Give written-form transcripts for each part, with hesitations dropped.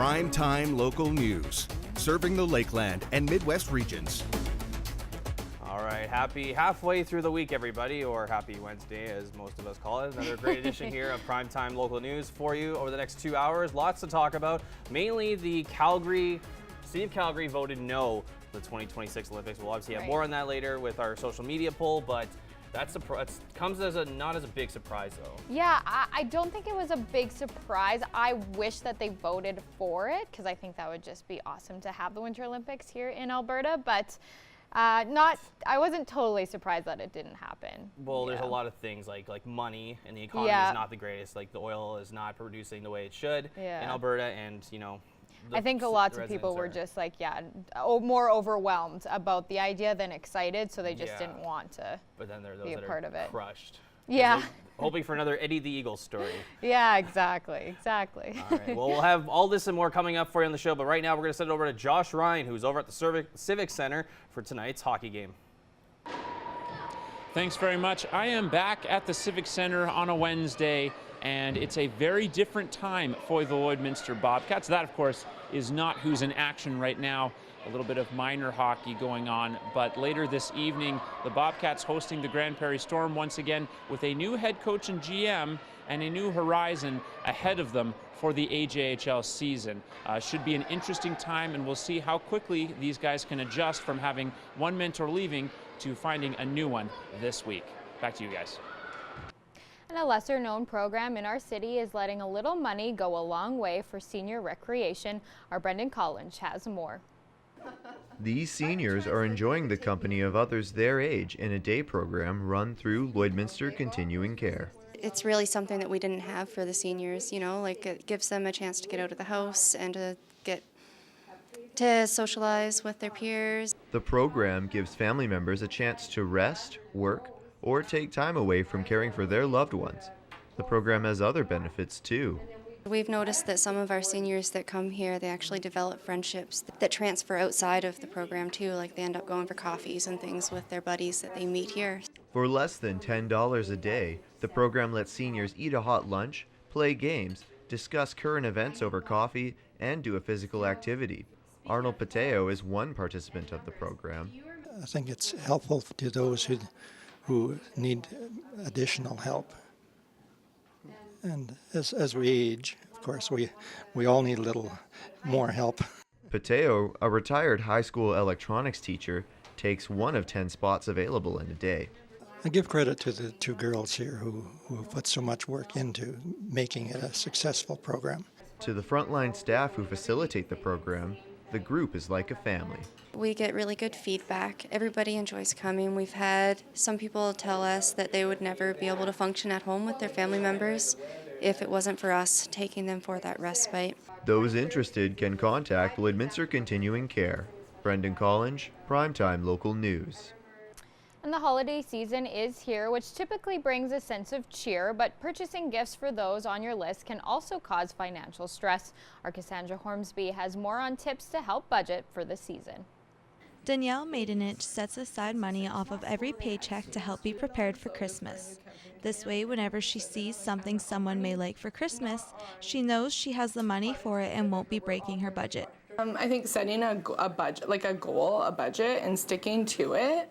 Primetime Local News, serving the Lakeland and Midwest regions. All right, happy halfway through the week, everybody, or happy Wednesday, as most of us call it. Another great edition here of Primetime Local News for you over the next 2 hours. Lots to talk about. Mainly the City of Calgary voted no to the 2026 Olympics. We'll obviously have more on that later with our social media poll, but that comes as not as a big surprise, though. Yeah, I don't think it was a big surprise. I wish that they voted for it because I think that would just be awesome to have the Winter Olympics here in Alberta, but I wasn't totally surprised that it didn't happen. Well, there's a lot of things like money, and the economy is not the greatest. Like the oil is not producing the way it should in Alberta, and I think lots of people were just more overwhelmed about the idea than excited, so they just didn't want to be a part of it. Crushed. Yeah. Hoping for another Eddie the Eagle story. Yeah, exactly. All right, well, we'll have all this and more coming up for you on the show, but right now we're going to send it over to Josh Ryan, who's over at the Civic Center for tonight's hockey game. Thanks very much. I am back at the Civic Center on a Wednesday, and it's a very different time for the Lloydminster Bobcats. That, of course, is not who's in action right now. A little bit of minor hockey going on, but later this evening, the Bobcats hosting the Grand Prairie Storm once again with a new head coach and GM and a new horizon ahead of them for the AJHL season. Should be an interesting time, and we'll see how quickly these guys can adjust from having one mentor leaving to finding a new one this week. Back to you guys. And a lesser-known program in our city is letting a little money go a long way for senior recreation. Our Brendan Collins has more. These seniors are enjoying the company of others their age in a day program run through Lloydminster Continuing Care. It's really something that we didn't have for the seniors, it gives them a chance to get out of the house and to get to socialize with their peers. The program gives family members a chance to rest, work, or take time away from caring for their loved ones. The program has other benefits too. We've noticed that some of our seniors that come here, they actually develop friendships that transfer outside of the program too, like they end up going for coffees and things with their buddies that they meet here. For less than $10 a day, the program lets seniors eat a hot lunch, play games, discuss current events over coffee, and do a physical activity. Arnold Pateo is one participant of the program. I think it's helpful to those who need additional help. And as we age, of course, we all need a little more help. Pateo, a retired high school electronics teacher, takes one of 10 spots available in a day. I give credit to the two girls here who put so much work into making it a successful program. To the frontline staff who facilitate the program, the group is like a family. We get really good feedback. Everybody enjoys coming. We've had some people tell us that they would never be able to function at home with their family members if it wasn't for us taking them for that respite. Those interested can contact Lloydminster Continuing Care. Brendan Collins, Primetime Local News. And the holiday season is here, which typically brings a sense of cheer, but purchasing gifts for those on your list can also cause financial stress. Our Cassandra Hormsby has more on tips to help budget for the season. Danielle Maidenich sets aside money off of every paycheck to help be prepared for Christmas. This way, whenever she sees something someone may like for Christmas, she knows she has the money for it and won't be breaking her budget. I think setting a budget, like a goal, a budget, and sticking to it.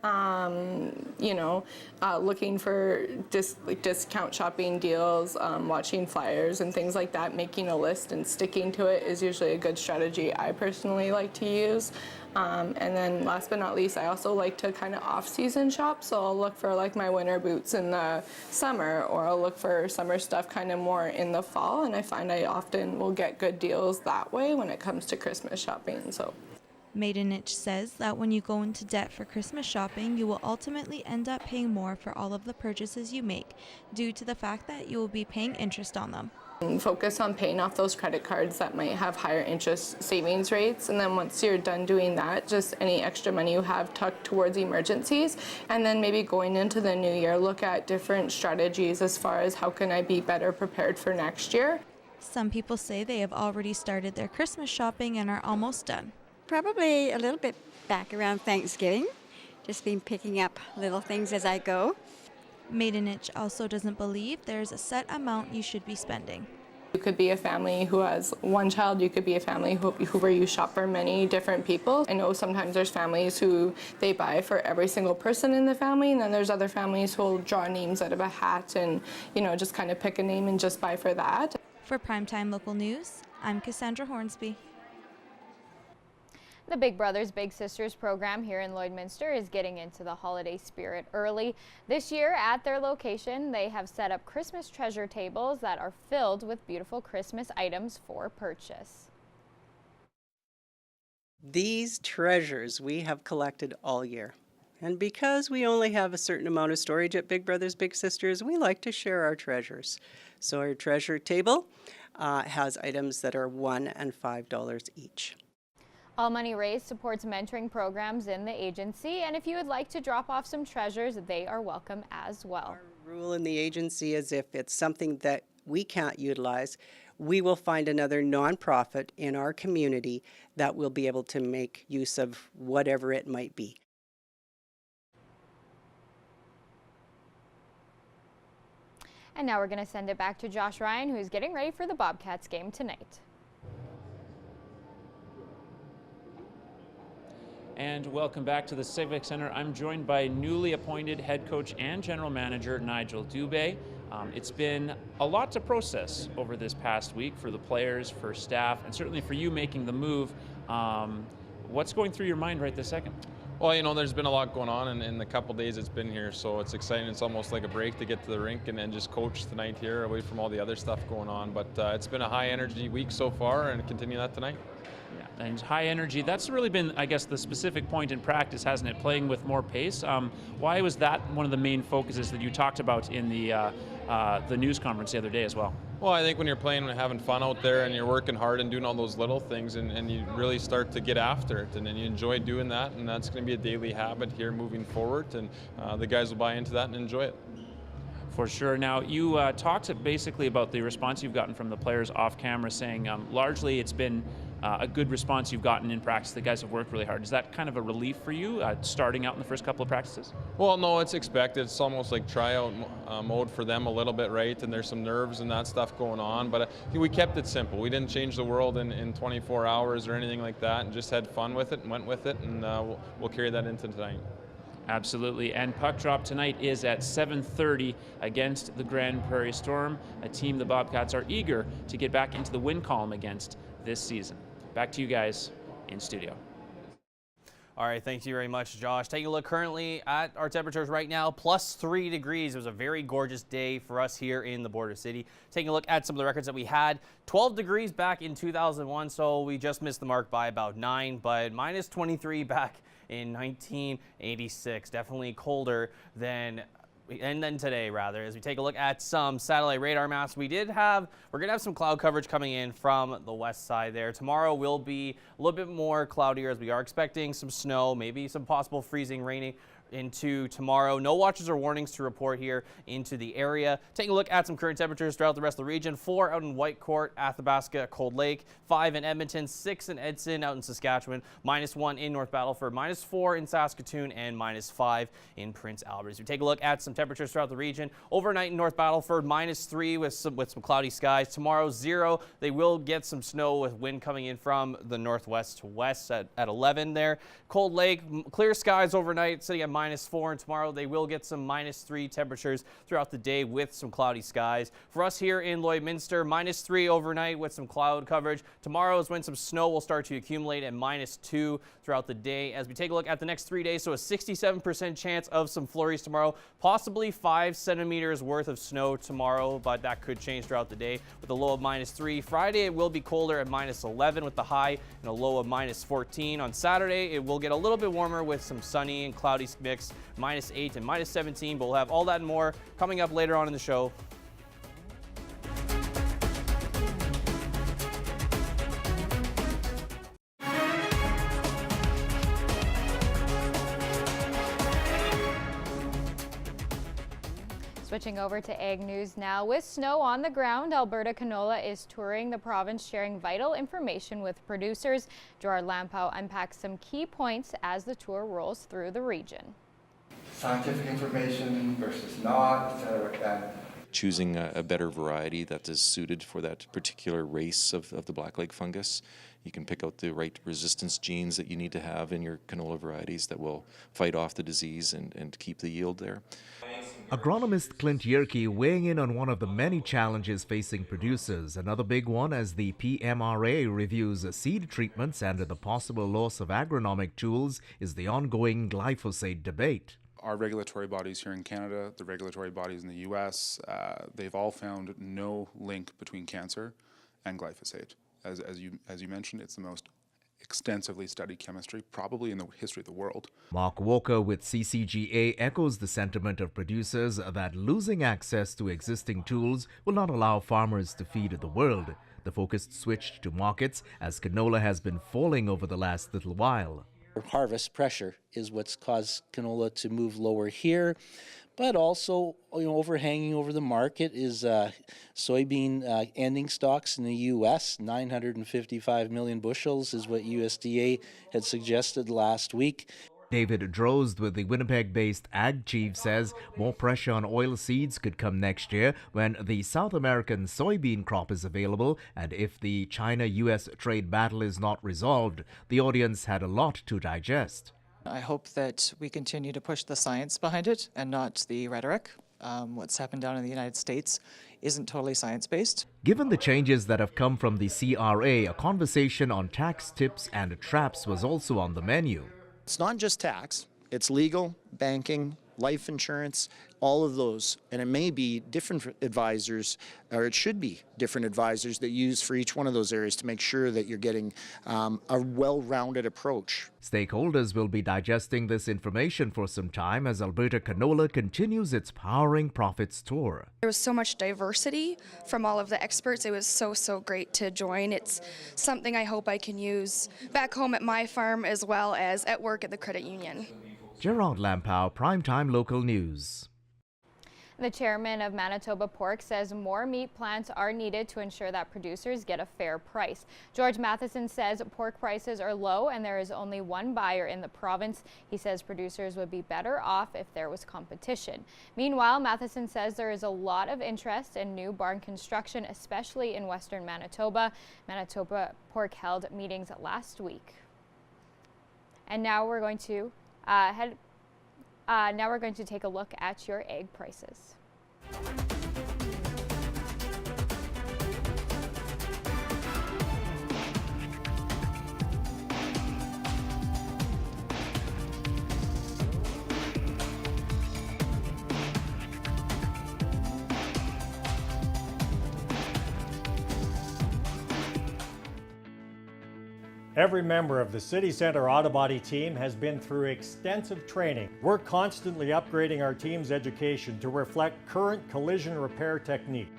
Looking for discount shopping deals, watching flyers and things like that. Making a list and sticking to it is usually a good strategy I personally like to use. And then last but not least, I also like to kind of off-season shop. So I'll look for like my winter boots in the summer, or I'll look for summer stuff kind of more in the fall. And I find I often will get good deals that way when it comes to Christmas shopping. So Maidenich says that when you go into debt for Christmas shopping, you will ultimately end up paying more for all of the purchases you make due to the fact that you will be paying interest on them. Focus on paying off those credit cards that might have higher interest savings rates, and then once you're done doing that, just any extra money you have tucked towards emergencies, and then maybe going into the new year, look at different strategies as far as how can I be better prepared for next year. Some people say they have already started their Christmas shopping and are almost done. Probably a little bit back around Thanksgiving. Just been picking up little things as I go. Maidenich also doesn't believe there's a set amount you should be spending. You could be a family who has one child, you could be a family where you shop for many different people. I know sometimes there's families who they buy for every single person in the family, and then there's other families who will draw names out of a hat and, just kind of pick a name and just buy for that. For Primetime Local News, I'm Cassandra Hornsby. The Big Brothers Big Sisters program here in Lloydminster is getting into the holiday spirit early. This year at their location, they have set up Christmas treasure tables that are filled with beautiful Christmas items for purchase. These treasures we have collected all year. And because we only have a certain amount of storage at Big Brothers Big Sisters, we like to share our treasures. So our treasure table has items that are $1 and $5 each. All money raised supports mentoring programs in the agency, and if you would like to drop off some treasures, they are welcome as well. Our rule in the agency is if it's something that we can't utilize, we will find another nonprofit in our community that will be able to make use of whatever it might be. And now we're going to send it back to Josh Ryan, who's getting ready for the Bobcats game tonight. And welcome back to the Civic Center. I'm joined by newly appointed head coach and general manager Nigel Dubé. It's been a lot to process over this past week for the players, for staff, and certainly for you making the move. What's going through your mind right this second? Well, there's been a lot going on in the couple days it's been here, so it's exciting. It's almost like a break to get to the rink and then just coach tonight here away from all the other stuff going on. But it's been a high energy week so far, and continue that tonight. Yeah, and high energy, that's really been, I guess, the specific point in practice, hasn't it? Playing with more pace. Why was that one of the main focuses that you talked about in the news conference the other day as well? Well, I think when you're playing and having fun out there and you're working hard and doing all those little things and you really start to get after it and then you enjoy doing that, and that's going to be a daily habit here moving forward, and the guys will buy into that and enjoy it. For sure. Now, you talked basically about the response you've gotten from the players off camera, saying largely it's been a good response you've gotten in practice. The guys have worked really hard. Is that kind of a relief for you, starting out in the first couple of practices? Well, no, it's expected. It's almost like tryout mode for them a little bit, right? And there's some nerves and that stuff going on, but we kept it simple. We didn't change the world in 24 hours or anything like that, and just had fun with it and went with it, and we'll carry that into tonight. Absolutely, and puck drop tonight is at 7:30 against the Grand Prairie Storm, a team the Bobcats are eager to get back into the win column against this season. Back to you guys in studio. All right, thank you very much, Josh. Taking a look currently at our temperatures right now, +3 degrees. It was a very gorgeous day for us here in the border city. Taking a look at some of the records that we had, 12 degrees back in 2001, so we just missed the mark by about 9, but -23 back in 1986. Definitely colder than today, rather. As we take a look at some satellite radar maps, we're going to have some cloud coverage coming in from the west side there. Tomorrow will be a little bit more cloudier, as we are expecting some snow, maybe some possible freezing rain into tomorrow. No watches or warnings to report here into the area. Taking a look at some current temperatures throughout the rest of the region. 4 out in Whitecourt, Athabasca, Cold Lake. 5 in Edmonton, 6 in Edson, out in Saskatchewan. -1 in North Battleford, -4 in Saskatoon, and -5 in Prince Albert. As we take a look at some temperatures throughout the region, overnight in North Battleford, -3 with some cloudy skies. Tomorrow, 0. They will get some snow with wind coming in from the northwest to west at 11 there. Cold Lake, clear skies overnight, sitting at -4, and tomorrow they will get some -3 temperatures throughout the day with some cloudy skies. For us here in Lloydminster, -3 overnight with some cloud coverage. Tomorrow is when some snow will start to accumulate at -2 throughout the day. As we take a look at the next 3 days, so a 67% chance of some flurries tomorrow, possibly 5 centimeters worth of snow tomorrow, but that could change throughout the day with a low of -3. Friday, it will be colder at -11 with the high and a low of -14. On Saturday, it will get a little bit warmer with some sunny and cloudy mix, -8 and -17, but we'll have all that and more coming up later on in the show. Switching over to Ag News now. With snow on the ground, Alberta Canola is touring the province, sharing vital information with producers. Gerard Lampow unpacks some key points as the tour rolls through the region. Scientific information versus not, etc. like that. choosing a better variety that is suited for that particular race of the blackleg fungus. You can pick out the right resistance genes that you need to have in your canola varieties that will fight off the disease and keep the yield there. Agronomist Clint Yerke weighing in on one of the many challenges facing producers. Another big one as the PMRA reviews seed treatments and the possible loss of agronomic tools is the ongoing glyphosate debate. Our regulatory bodies here in Canada, the regulatory bodies in the U.S., they've all found no link between cancer and glyphosate. As you mentioned, it's the most extensively studied chemistry, probably in the history of the world. Mark Walker with CCGA echoes the sentiment of producers that losing access to existing tools will not allow farmers to feed the world. The focus switched to markets as canola has been falling over the last little while. Harvest pressure is what's caused canola to move lower here, but also overhanging over the market is soybean ending stocks in the U.S. 955 million bushels is what USDA had suggested last week. David Drozd with the Winnipeg-based Ag Chief says more pressure on oil seeds could come next year when the South American soybean crop is available, and if the China-U.S. trade battle is not resolved. The audience had a lot to digest. I hope that we continue to push the science behind it and not the rhetoric. What's happened down in the United States isn't totally science-based. Given the changes that have come from the CRA, a conversation on tax tips and traps was also on the menu. It's not just tax, it's legal, banking, life insurance, all of those. And it may be different advisors, or it should be different advisors that you use for each one of those areas to make sure that you're getting a well-rounded approach. Stakeholders will be digesting this information for some time as Alberta canola continues its Powering Profits tour. There was so much diversity from all of the experts. It was so great to join. It's something I hope I can use back home at my farm as well as at work at the credit union. Gerard Lampow, Primetime Local News. The chairman of Manitoba Pork says more meat plants are needed to ensure that producers get a fair price. George Matheson says pork prices are low and there is only one buyer in the province. He says producers would be better off if there was competition. Meanwhile, Matheson says there is a lot of interest in new barn construction, especially in western Manitoba. Manitoba Pork held meetings last week. And now we're going to take a look at your egg prices. Every member of the City Centre Auto Body team has been through extensive training. We're constantly upgrading our team's education to reflect current collision repair technique.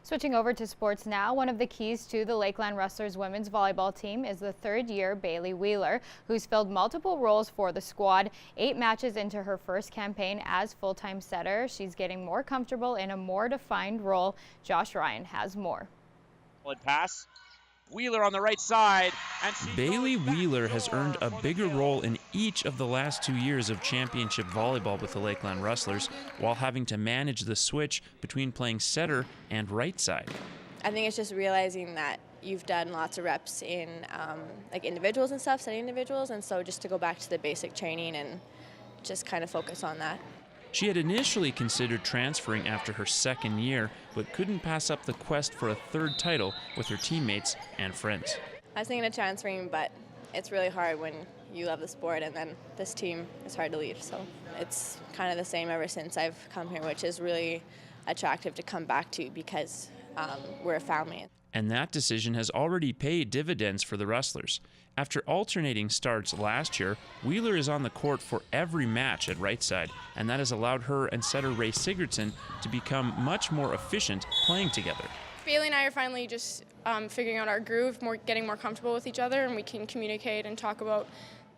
Switching over to sports now, one of the keys to the Lakeland Rustlers women's volleyball team is the third-year Bailey Wheeler, who's filled multiple roles for the squad. 8 matches into her first campaign as full-time setter, she's getting more comfortable in a more defined role. Josh Ryan has more. Pass. Wheeler on the right side. And Bailey Wheeler has earned a bigger role in each of the last 2 years of championship volleyball with the Lakeland Rustlers, while having to manage the switch between playing setter and right side. I think it's just realizing that you've done lots of reps in like individuals and stuff, setting individuals, and so just to go back to the basic training and just kind of focus on that. She had initially considered transferring after her second year, but couldn't pass up the quest for a third title with her teammates and friends. I was thinking of transferring, but it's really hard when you love the sport and then this team is hard to leave. So it's kind of the same ever since I've come here, which is really attractive to come back to because we're a family. And that decision has already paid dividends for the Rustlers. After alternating starts last year, Wheeler is on the court for every match at right side, and that has allowed her and setter Ray Sigurdsson to become much more efficient playing together. Bailey and I are finally just figuring out our groove, getting more comfortable with each other, and we can communicate and talk about,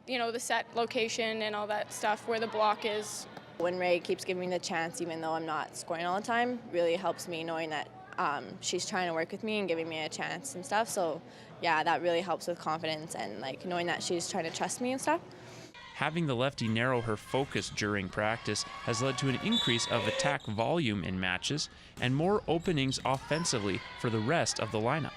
the set location and all that stuff, where the block is. When Ray keeps giving me the chance, even though I'm not scoring all the time, really helps me knowing that she's trying to work with me and giving me a chance and stuff. So yeah, that really helps with confidence and knowing that she's trying to trust me and stuff. having the lefty narrow her focus during practice has led to an increase of attack volume in matches and more openings offensively for the rest of the lineup.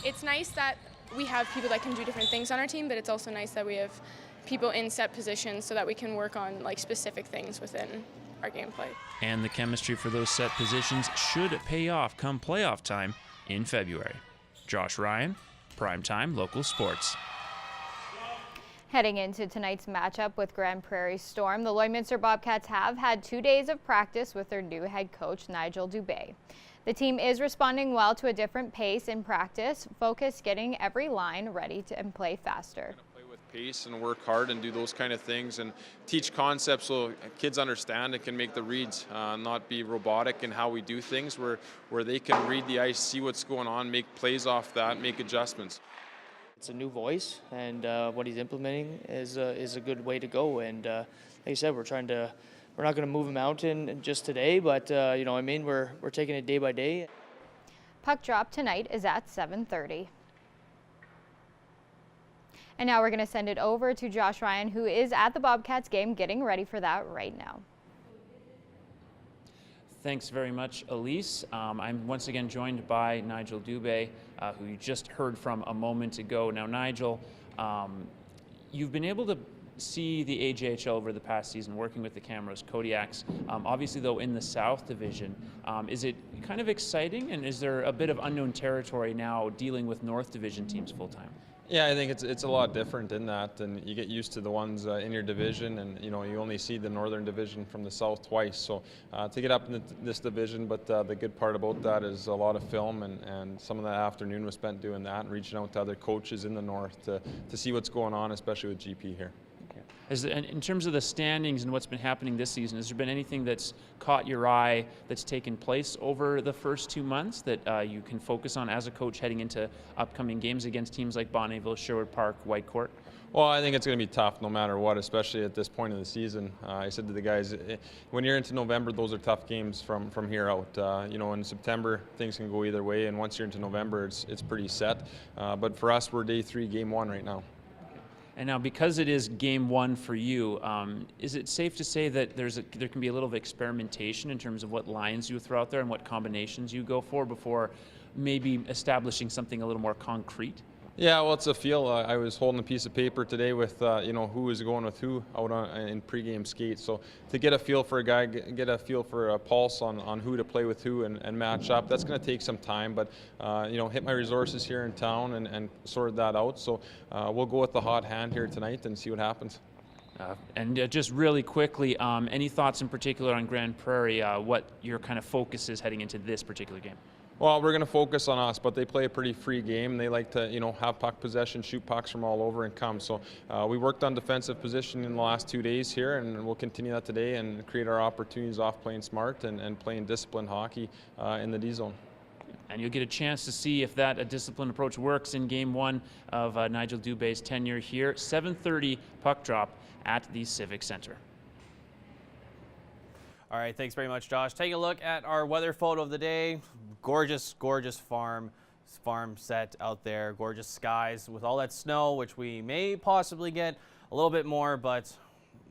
It's nice that we have people that can do different things on our team, but it's also nice that we have people in set positions so that we can work on like specific things within our gameplay. And the chemistry for those set positions should pay off come playoff time in February. Josh Ryan, Primetime Local Sports. Heading into tonight's matchup with Grand Prairie Storm, the Lloydminster Bobcats have had 2 days of practice with their new head coach, Nigel Dubé. The team is responding well to a different pace in practice, focus getting every line ready and play faster. Pace and work hard and do those kind of things and teach concepts so kids understand and can make the reads, not be robotic in how we do things, where they can read the ice, see what's going on, make plays off that, make adjustments. It's a new voice, and what he's implementing is a good way to go. And like I said, we're not going to move a mountain just today, but we're taking it day by day. Puck drop tonight is at 7:30. And now we're going to send it over to Josh Ryan, who is at the Bobcats game, getting ready for that right now. Thanks very much, Elise. I'm once again joined by Nigel Dubé, who you just heard from a moment ago. Now, Nigel, you've been able to see the AJHL over the past season, working with the Camrose Kodiaks. Obviously, though, in the South Division, is it kind of exciting, and is there a bit of unknown territory now dealing with North Division teams full-time? Yeah, I think it's a lot different in that, and you get used to the ones in your division, and you only see the Northern Division from the South twice. So to get up in this division, but the good part about that is a lot of film, and some of that afternoon was spent doing that and reaching out to other coaches in the North to see what's going on, especially with GP here. In terms of the standings and what's been happening this season, has there been anything that's caught your eye that's taken place over the first 2 months that you can focus on as a coach heading into upcoming games against teams like Bonnyville, Sherwood Park, Whitecourt? Well, I think it's going to be tough no matter what, especially at this point in the season. I said to the guys, when you're into November, those are tough games from here out. In September, things can go either way, and once you're into November, it's pretty set. But for us, we're day 3, game 1 right now. And now, because it is game 1 for you, is it safe to say that there can be a little of experimentation in terms of what lines you throw out there and what combinations you go for before maybe establishing something a little more concrete? Yeah, well, it's a feel. I was holding a piece of paper today with, who is going with who out in pregame skates. So to get a feel for a guy, get a feel for a pulse on who to play with who and match up, that's going to take some time. But, hit my resources here in town and sort that out. So we'll go with the hot hand here tonight and see what happens. And just really quickly, any thoughts in particular on Grand Prairie, what your kind of focus is heading into this particular game? Well, we're going to focus on us, but they play a pretty free game. They like to, have puck possession, shoot pucks from all over and come. So we worked on defensive position in the last 2 days here, and we'll continue that today and create our opportunities off playing smart and playing disciplined hockey in the D zone. And you'll get a chance to see if that disciplined approach works in game 1 of Nigel Dubé's tenure here. 7:30 puck drop at the Civic Center. All right, thanks very much, Josh. Take a look at our weather photo of the day. Gorgeous, gorgeous farm set out there. Gorgeous skies with all that snow, which we may possibly get a little bit more, but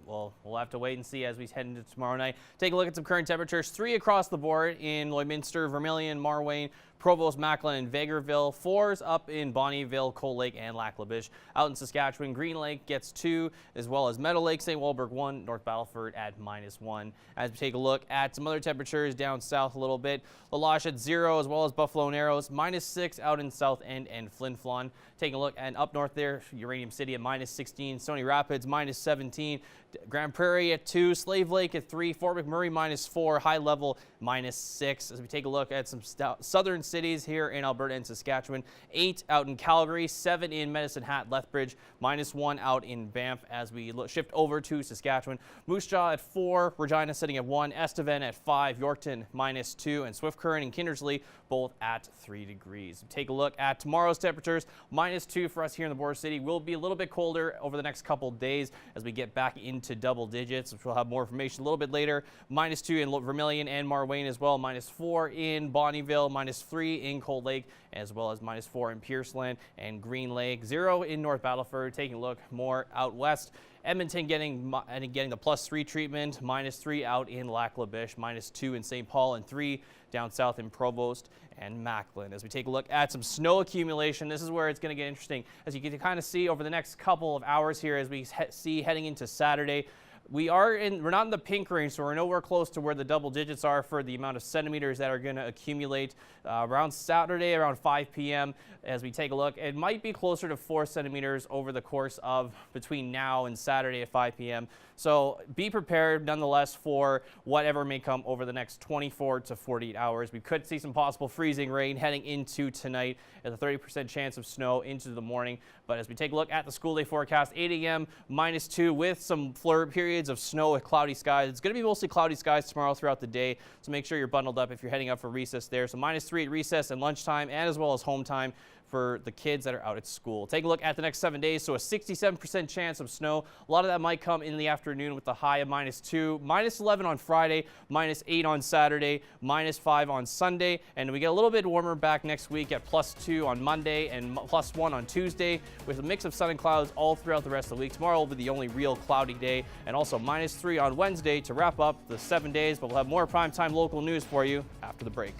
we'll have to wait and see as we head into tomorrow night. Take a look at some current temperatures. 3 across the board in Lloydminster, Vermilion, Marwayne, Provost, Macklin, and Vegreville. 4s up in Bonnyville, Cold Lake, and Lac La Biche. Out in Saskatchewan, Green Lake gets 2, as well as Meadow Lake, St. Walburg 1, North Battleford at -1. As we take a look at some other temperatures down south a little bit, La Loche at 0, as well as Buffalo Narrows, -6 out in South End and Flin Flon. Taking a look at up north there, Uranium City at -16, Stony Rapids -17, Grand Prairie at 2, Slave Lake at 3, Fort McMurray -4, High Level -6. As we take a look at some southern cities here in Alberta and Saskatchewan, 8 out in Calgary, 7 in Medicine Hat, Lethbridge, -1 out in Banff. As we shift over to Saskatchewan, Moose Jaw at 4, Regina sitting at 1, Estevan at 5, Yorkton -2, and Swift Current and Kindersley both at 3 degrees. Take a look at tomorrow's temperatures. -2 for us here in the Border City. Will be a little bit colder over the next couple days as we get back into double digits, which we'll have more information a little bit later. -2 in Vermilion and Marwayne as well. -4 in Bonnyville, -3 -3 in Cold Lake, as well as -4 in Pierceland and Green Lake. 0 in North Battleford. Taking a look more out west, Edmonton getting the +3 treatment, -3 out in Lac La Biche, -2 in St. Paul, and 3 down south in Provost and Macklin. As we take a look at some snow accumulation, this is where it's going to get interesting. As you can kind of see over the next couple of hours here, as we see heading into Saturday, we're not in the pink range, so we're nowhere close to where the double digits are for the amount of centimeters that are going to accumulate around Saturday, around 5 p.m. As we take a look, it might be closer to 4 centimeters over the course of between now and Saturday at 5 p.m. So be prepared nonetheless for whatever may come over the next 24 to 48 hours. We could see some possible freezing rain heading into tonight, and a 30% chance of snow into the morning. But as we take a look at the school day forecast, 8 a.m. -2 with some flurry periods of snow with cloudy skies. It's going to be mostly cloudy skies tomorrow throughout the day, so make sure you're bundled up if you're heading up for recess there. So -3 at recess and lunchtime, and as well as home time for the kids that are out at school. Take a look at the next 7 days. So a 67% chance of snow. A lot of that might come in the afternoon with the high of -2, -11 on Friday, -8 on Saturday, -5 on Sunday. And we get a little bit warmer back next week at +2 on Monday and +1 on Tuesday, with a mix of sun and clouds all throughout the rest of the week. Tomorrow will be the only real cloudy day, and also -3 on Wednesday to wrap up the 7 days. But we'll have more primetime local news for you after the break.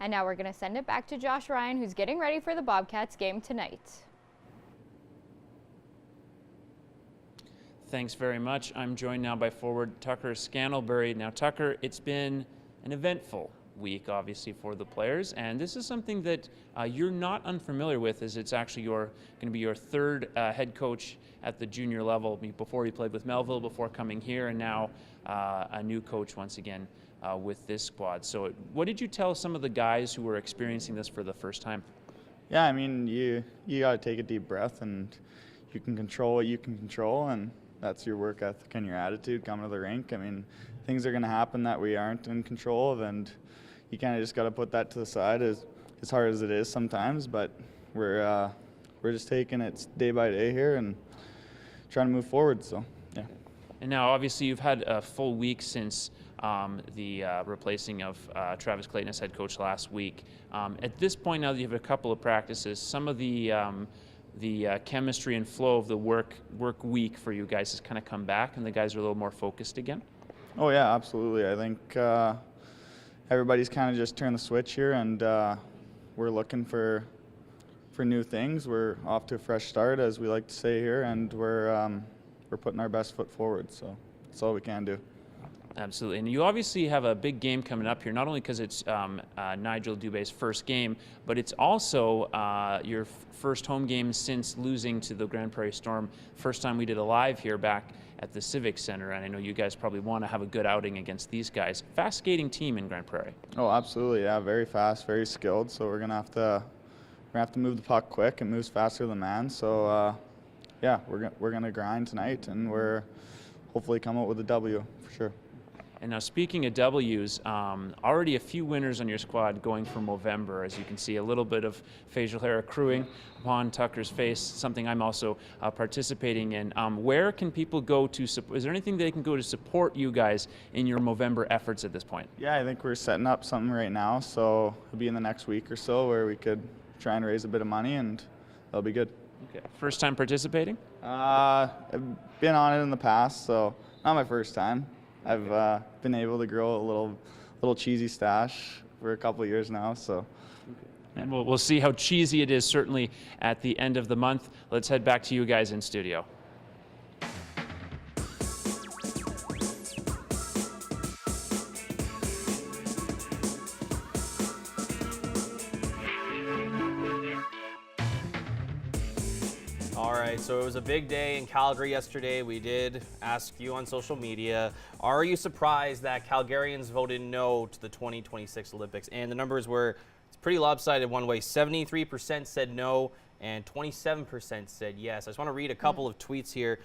And now we're going to send it back to Josh Ryan, who's getting ready for the Bobcats game tonight. Thanks very much. I'm joined now by forward Tucker Scantlebury. Now, Tucker, it's been an eventful week, obviously, for the players, and this is something that you're not unfamiliar with, as it's actually going to be your third head coach at the junior level. Before you played with Melville, before coming here, and now a new coach once again with this squad. So what did you tell some of the guys who were experiencing this for the first time? Yeah, I mean, you got to take a deep breath, and you can control what you can control, and that's your work ethic and your attitude coming to the rink. I mean, things are going to happen that we aren't in control of, and you kind of just got to put that to the side, as hard as it is sometimes. But we're just taking it day by day here and trying to move forward. So yeah. And now, obviously, you've had a full week since the replacing of Travis Clayton as head coach last week. At this point now that you have a couple of practices, some of the chemistry and flow of the work week for you guys has kind of come back, and the guys are a little more focused again? Oh yeah, absolutely. I think everybody's kind of just turned the switch here, and we're looking for new things. We're off to a fresh start, as we like to say here, and we're putting our best foot forward. So that's all we can do. Absolutely. And you obviously have a big game coming up here, not only because it's Nigel Dubé's first game, but it's also your first home game since losing to the Grand Prairie Storm. First time we did a live here back at the Civic Center, and I know you guys probably want to have a good outing against these guys. Fast skating team in Grand Prairie. Oh, absolutely. Yeah, very fast, very skilled. So we're gonna have to move the puck quick. It moves faster than man. So yeah, we're gonna grind tonight, and we're hopefully come out with a W for sure. And now, speaking of W's, already a few winners on your squad going for Movember. As you can see, a little bit of facial hair accruing upon Tucker's face, something I'm also participating in. Where can people go to support? Is there anything they can go to support you guys in your Movember efforts at this point? Yeah, I think we're setting up something right now, so it'll be in the next week or so where we could try and raise a bit of money, and that'll be good. Okay. First time participating? I've been on it in the past, so not my first time. I've been able to grow a little cheesy stash for a couple of years now, so. And we'll see how cheesy it is certainly at the end of the month. Let's head back to you guys in studio. All right, so it was a big day in Calgary yesterday. We did ask you on social media, are you surprised that Calgarians voted no to the 2026 Olympics? And the numbers were pretty lopsided one way. 73% said no and 27% said yes. I just want to read a couple of tweets here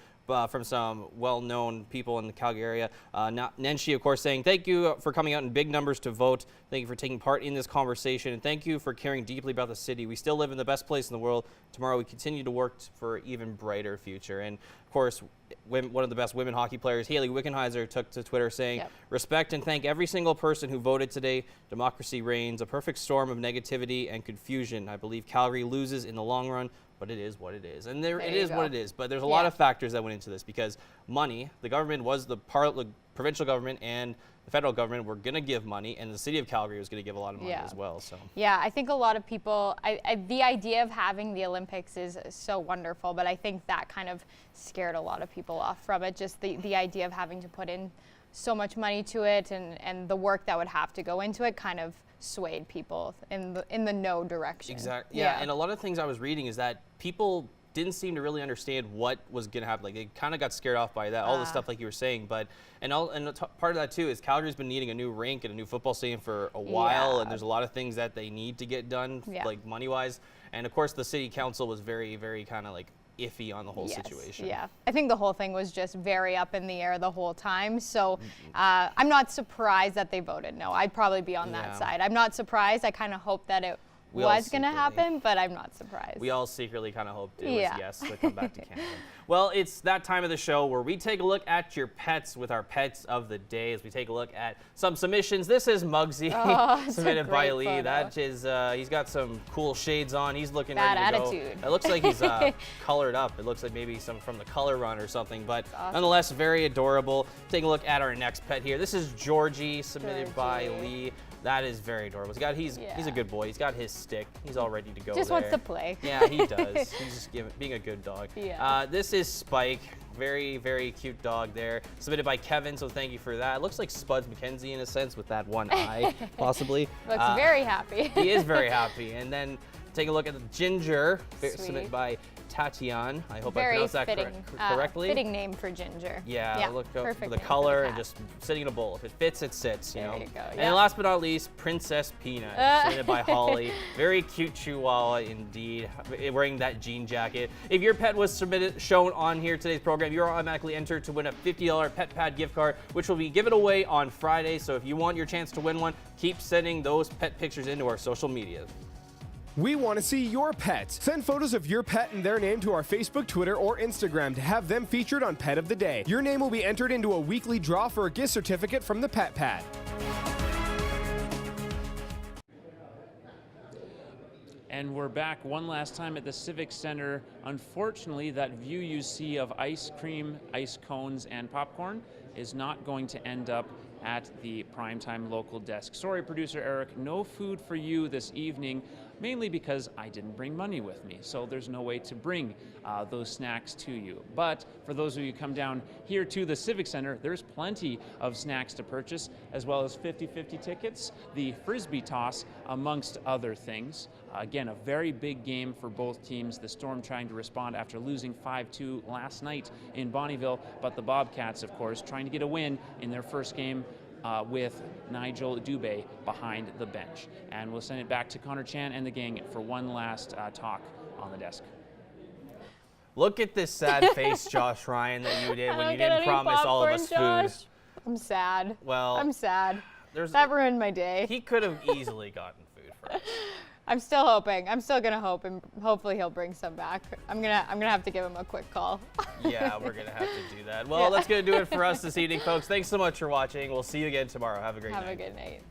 from some well-known people in the Calgary area. Nenshi, of course, saying, thank you for coming out in big numbers to vote. Thank you for taking part in this conversation. And thank you for caring deeply about the city. We still live in the best place in the world. Tomorrow we continue to work for an even brighter future. And Of course, one of the best women hockey players, Haley Wickenheiser, took to Twitter saying, respect and thank every single person who voted today. Democracy reigns, a perfect storm of negativity and confusion. I believe Calgary loses in the long run, but it is what it is. And it is what it is. But there's a lot of factors that went into this because money, the government was the provincial government and the federal government were going to give money, and the city of Calgary was going to give a lot of money as well. So yeah, I think a lot of people, the idea of having the Olympics is so wonderful, but I think that kind of scared a lot of people off from it. Just the idea of having to put in so much money to it and the work that would have to go into it kind of swayed people in the no direction. Exactly. Yeah, and a lot of things I was reading is that people didn't seem to really understand what was going to happen. Like, they kind of got scared off by that, all the stuff like you were saying. But part of that too is Calgary's been needing a new rink and a new football stadium for a while, and there's a lot of things that they need to get done, like money-wise. And of course, the city council was very, very kind of like iffy on the whole situation. Yeah, I think the whole thing was just very up in the air the whole time. So I'm not surprised that they voted no. I'd probably be on that side. I'm not surprised. I kind of hope that it was going to happen, but I'm not surprised. We all secretly kind of hoped it was yes to come back to Canada. Well, it's that time of the show where we take a look at your pets with our pets of the day as we take a look at some submissions. This is Muggsy, submitted by Lee. Photo. That is, he's got some cool shades on. He's looking ready to attitude. Go. It looks like he's colored up. It looks like maybe some from the color run or something, but nonetheless, very adorable. Take a look at our next pet here. This is Georgie, submitted by Lee. That is very adorable. He's a good boy. He's got his stick. He's all ready to go. Just wants to play. Yeah, he does. He's just being a good dog. Yeah. This is Spike. Very, very cute dog there. Submitted by Kevin, so thank you for that. It looks like Spuds McKenzie in a sense with that one eye, possibly. Looks very happy. He is very happy. And then take a look at the Ginger, submitted by Tatian. I hope I pronounced that correctly. Fitting name for Ginger. Yeah, look for the color and just sitting in a bowl. If it fits, it sits, you know. You go. And then last but not least, Princess Peanut, submitted by Holly. Very cute chihuahua indeed, wearing that jean jacket. If your pet was shown on here today's program, you're automatically entered to win a $50 Pet Pad gift card, which will be given away on Friday. So if you want your chance to win one, keep sending those pet pictures into our social media. We want to see your pets. Send photos of your pet and their name to our Facebook, Twitter, or Instagram to have them featured on Pet of the Day. Your name will be entered into a weekly draw for a gift certificate from the Pet Pad. And we're back one last time at the Civic Center. Unfortunately, that view you see of ice cream, ice cones, and popcorn is not going to end up at the Primetime local desk. Sorry, producer Eric, no food for you this evening, mainly because I didn't bring money with me, so there's no way to bring those snacks to you. But for those of you who come down here to the Civic Center, there's plenty of snacks to purchase, as well as 50-50 tickets, the Frisbee toss, amongst other things. Again, a very big game for both teams. The Storm trying to respond after losing 5-2 last night in Bonnyville, but the Bobcats, of course, trying to get a win in their first game with Nigel Dubé behind the bench. And we'll send it back to Connor Chan and the gang for one last talk on the desk. Look at this sad face, Josh Ryan, that you did when you didn't promise all of us food. I'm sad. Well, I'm sad. That ruined my day. He could have easily gotten food for us. I'm still hoping. I'm still gonna hope, and hopefully he'll bring some back. I'm gonna have to give him a quick call. Yeah, we're gonna have to do that. Well, that's gonna do it for us this evening, folks. Thanks so much for watching. We'll see you again tomorrow. Have a great night. Have a good night.